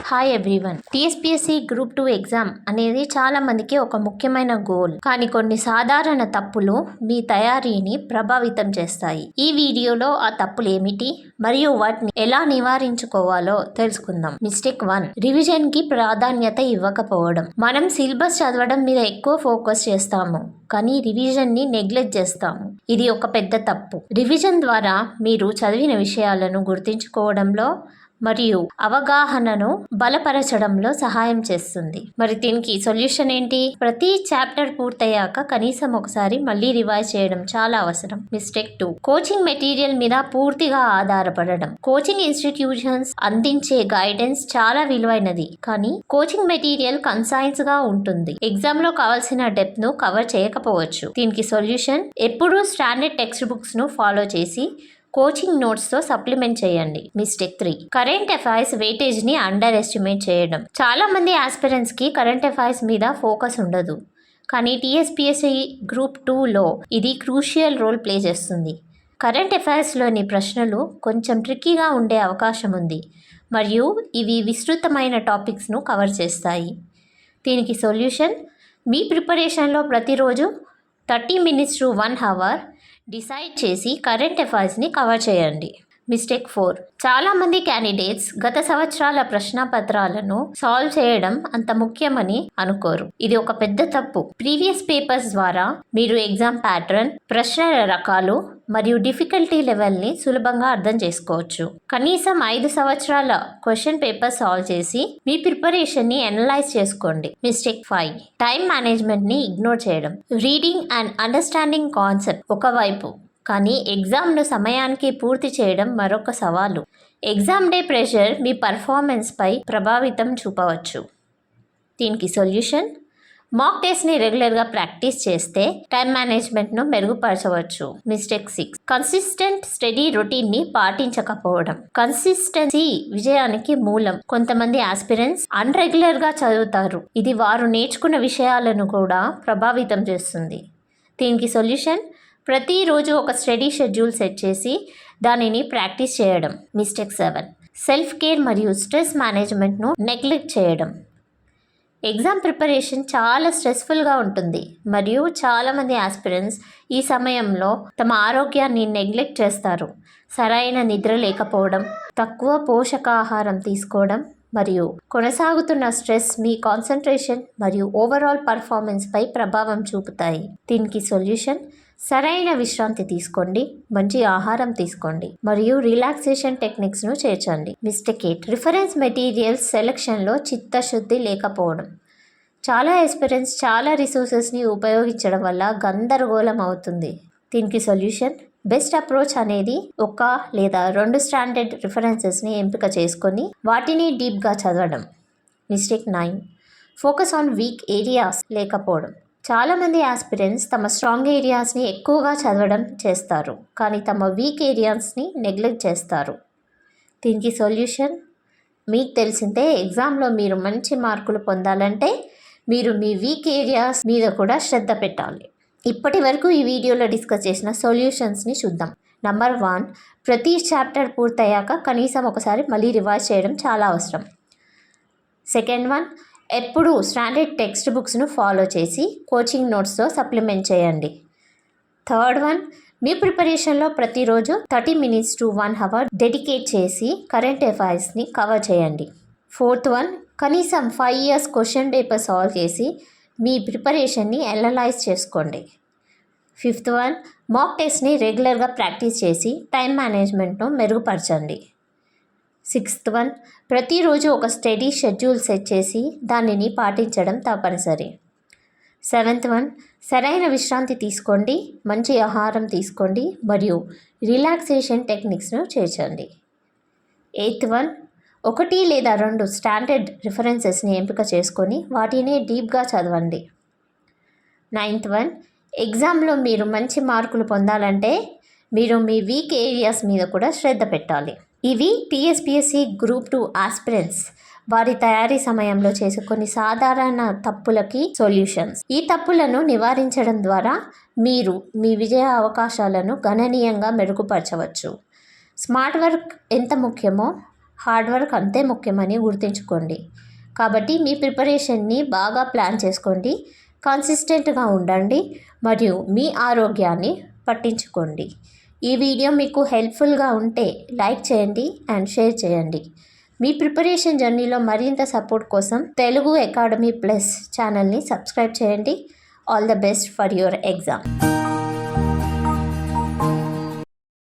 Hi everyone. TSPSC group 2 exam అనేది చాలా మందికి ఒక ముఖ్యమైన గోల్. కానీ కొన్ని సాధారణ తప్పులు మీ తయారీని ప్రభావితం చేస్తాయి. ఈ వీడియోలో ఆ తప్పులు ఏమిటి మరియు వాటిని ఎలా నివారించుకోవాలో తెలుసుకుందాం. మిస్టేక్ 1, రివిజన్ కి ప్రాధాన్యత ఇవ్వకపోవడం. మనం సిలబస్ చదవడం మీద ఎక్కువ ఫోకస్ చేస్తాము, కానీ రివిజన్ ని నెగ్లెక్ట్ చేస్తాము. ఇది ఒక పెద్ద తప్పు. రివిజన్ ద్వారా మీరు చదివిన విషయాలను గుర్తుంచుకోవడంలో మరియు అవగాహనను బలపరచడంలో సహాయం చేస్తుంది. మరి దీనికి సొల్యూషన్ ఏంటి? ప్రతి చాప్టర్ పూర్తయ్యాక కనీసం ఒకసారి మళ్ళీ రివైజ్ చేయడం చాలా అవసరం. మిస్టేక్ 2, కోచింగ్ మెటీరియల్ మీద పూర్తిగా ఆధారపడడం. కోచింగ్ ఇన్స్టిట్యూషన్స్ అందించే గైడెన్స్ చాలా విలువైనది, కానీ కోచింగ్ మెటీరియల్ కన్సైన్స్ గా ఉంటుంది. ఎగ్జామ్ లో కావాల్సిన డెప్త్ ను కవర్ చేయకపోవచ్చు. దీనికి సొల్యూషన్, ఎప్పుడూ స్టాండర్డ్ టెక్స్ట్ బుక్స్ ను ఫాలో చేసి కోచింగ్ నోట్స్తో సప్లిమెంట్ చేయండి. మిస్టేక్ 3, కరెంట్ అఫైర్స్ వెయిటేజ్ ని అండర్ ఎస్టిమేట్ చేయడం. చాలా మంది ఆస్పిరెంట్స్ కి కరెంట్ అఫైర్స్ మీద ఫోకస్ ఉండదు, కానీ టీఎస్పీఎస్సీ గ్రూప్ 2లో ఇది క్రూషియల్ రోల్ ప్లే చేస్తుంది. కరెంట్ అఫైర్స్లోని ప్రశ్నలు కొంచెం ట్రిక్కీగా ఉండే అవకాశం ఉంది, మరియు ఇవి విస్తృతమైన టాపిక్స్ను కవర్ చేస్తాయి. దీనికి సొల్యూషన్, మీ ప్రిపరేషన్లో ప్రతిరోజు 30 minutes to 1 hour డిసైడ్ చేసి కరెంట్ అఫైర్స్ని కవర్ చేయండి. మిస్టేక్ 4, చాలామంది క్యాండిడేట్స్ గత సంవత్సరాల ప్రశ్నపత్రాలను సాల్వ్ చేయడం అంత ముఖ్యమని అనుకోరు. ఇది ఒక పెద్ద తప్పు. ప్రీవియస్ పేపర్స్ ద్వారా మీరు ఎగ్జామ్ ప్యాటర్న్, ప్రశ్నల రకాలు మరియు డిఫికల్టీ లెవెల్ని సులభంగా అర్థం చేసుకోవచ్చు. కనీసం 5 సంవత్సరాల క్వశ్చన్ పేపర్ సాల్వ్ చేసి మీ ప్రిపరేషన్ని అనలైజ్ చేసుకోండి. మిస్టేక్ 5, టైం మేనేజ్మెంట్ని ఇగ్నోర్ చేయడం. రీడింగ్ అండ్ అండర్స్టాండింగ్ కాన్సెప్ట్ ఒకవైపు, కానీ ఎగ్జామ్ను సమయానికి పూర్తి చేయడం మరొక సవాలు. ఎగ్జామ్ డే ప్రెషర్ మీ పర్ఫార్మెన్స్పై ప్రభావితం చూపవచ్చు. దీనికి సొల్యూషన్, మాక్ టెస్ట్ని రెగ్యులర్గా ప్రాక్టీస్ చేస్తే టైం మేనేజ్మెంట్ను మెరుగుపరచవచ్చు. మిస్టేక్ 6, కన్సిస్టెంట్ స్టడీ రొటీన్ని పాటించకపోవడం. కన్సిస్టెన్సీ విజయానికి మూలం. కొంతమంది ఆస్పిరెంట్స్ అన్రెగ్యులర్గా చదువుతారు, ఇది వారు నేర్చుకున్న విషయాలను కూడా ప్రభావితం చేస్తుంది. దీనికి సొల్యూషన్, ప్రతిరోజు ఒక స్టడీ షెడ్యూల్ సెట్ చేసి దానిని ప్రాక్టీస్ చేయడం. మిస్టేక్ 7, సెల్ఫ్ కేర్ మరియు స్ట్రెస్ మేనేజ్మెంట్ను నెగ్లెక్ట్ చేయడం. ఎగ్జామ్ ప్రిపరేషన్ చాలా స్ట్రెస్ఫుల్గా ఉంటుంది, మరియు చాలామంది ఆస్పిరెంట్స్ ఈ సమయంలో తమ ఆరోగ్యాన్ని నెగ్లెక్ట్ చేస్తారు. సరైన నిద్ర లేకపోవడం, తక్కువ పోషకాహారం తీసుకోవడం మరియు కొనసాగుతున్న స్ట్రెస్ మీ కాన్సంట్రేషన్ మరియు ఓవరాల్ పర్ఫార్మెన్స్పై ప్రభావం చూపుతాయి. దీనికి సొల్యూషన్, సరైన విశ్రాంతి తీసుకోండి, మంచి ఆహారం తీసుకోండి మరియు రిలాక్సేషన్ టెక్నిక్స్ను చేర్చండి. మిస్టేక్ 8, రిఫరెన్స్ మెటీరియల్స్ సెలెక్షన్లో చిత్తశుద్ధి లేకపోవడం. చాలా ఎక్స్పీరియన్స్ చాలా రిసోర్సెస్ని ఉపయోగించడం వల్ల గందరగోళం అవుతుంది. దీనికి సొల్యూషన్, బెస్ట్ అప్రోచ్ అనేది 1 లేదా 2 స్టాండర్డ్ రిఫరెన్సెస్ని ఎంపిక చేసుకొని వాటిని డీప్గా చదవడం. Mistake 9, focus on weak areas లేకపోవడం. చాలామంది ఆస్పిరెంట్స్ తమ స్ట్రాంగ్ ఏరియాస్ని ఎక్కువగా చదవడం చేస్తారు, కానీ తమ వీక్ ఏరియాస్ని నెగ్లెక్ట్ చేస్తారు. దీనికి సొల్యూషన్, మీకు తెలిసిందే ఎగ్జామ్లో మీరు మంచి మార్కులు పొందాలంటే మీరు మీ వీక్ ఏరియాస్ మీద కూడా శ్రద్ధ పెట్టాలి. ఇప్పటి వరకు ఈ వీడియోలో డిస్కస్ చేసిన సొల్యూషన్స్ని చూద్దాం. నెంబర్ 1, ప్రతి చాప్టర్ పూర్తయ్యాక కనీసం ఒకసారి మళ్ళీ రివైజ్ చేయడం చాలా అవసరం. సెకండ్ 1, ఎప్పుడూ స్టాండర్డ్ టెక్స్ట్ బుక్స్ను ఫాలో చేసి కోచింగ్ నోట్స్తో సప్లిమెంట్ చేయండి. థర్డ్ 1, మీ ప్రిపరేషన్లో ప్రతిరోజు 30 minutes to 1 hour డెడికేట్ చేసి కరెంట్ అఫైర్స్ని కవర్ చేయండి. ఫోర్త్ 1, కనీసం 5 years క్వశ్చన్ పేపర్ సాల్వ్ చేసి మీ ప్రిపరేషన్ని అనలైజ్ చేసుకోండి. ఫిఫ్త్ 1, మాక్ టెస్ట్ని రెగ్యులర్గా ప్రాక్టీస్ చేసి టైం మేనేజ్మెంట్ను మెరుగుపరచండి. సిక్స్త్ 1, ప్రతిరోజు ఒక స్టడీ షెడ్యూల్ సెట్ చేసి దానిని పాటించడం తప్పనిసరి. సెవెంత్ 1, సరైన విశ్రాంతి తీసుకోండి, మంచి ఆహారం తీసుకోండి మరియు రిలాక్సేషన్ టెక్నిక్స్ను చేర్చండి. ఎయిత్ 1, 1 లేదా 2 స్టాండర్డ్ రిఫరెన్సెస్ని ఎంపిక చేసుకొని వాటిని డీప్గా చదవండి. నైన్త్ 1, ఎగ్జామ్లో మీరు మంచి మార్కులు పొందాలంటే మీరు మీ వీక్ ఏరియాస్ మీద కూడా శ్రద్ధ పెట్టాలి. ఇవి టీఎస్పీఎస్సీ గ్రూప్ 2 ఆస్పిరెంట్స్ వారి తయారీ సమయంలో చేసే కొన్ని సాధారణ తప్పులకి సొల్యూషన్స్. ఈ తప్పులను నివారించడం ద్వారా మీరు మీ విజయ అవకాశాలను గణనీయంగా మెరుగుపరచవచ్చు. స్మార్ట్ వర్క్ ఎంత ముఖ్యమో హార్డ్ వర్క్ అంతే ముఖ్యమని గుర్తుంచుకోండి. కాబట్టి మీ ప్రిపరేషన్ని బాగా ప్లాన్ చేసుకోండి, కన్సిస్టెంట్గా ఉండండి మరియు మీ ఆరోగ్యాన్ని పట్టించుకోండి. ఈ వీడియో మీకు హెల్ప్ఫుల్గా ఉంటే లైక్ చేయండి అండ్ షేర్ చేయండి. మీ ప్రిపరేషన్ జర్నీలో మరింత సపోర్ట్ కోసం తెలుగు అకాడమీ ప్లస్ ఛానల్ని సబ్స్క్రైబ్ చేయండి. All the best for your exam.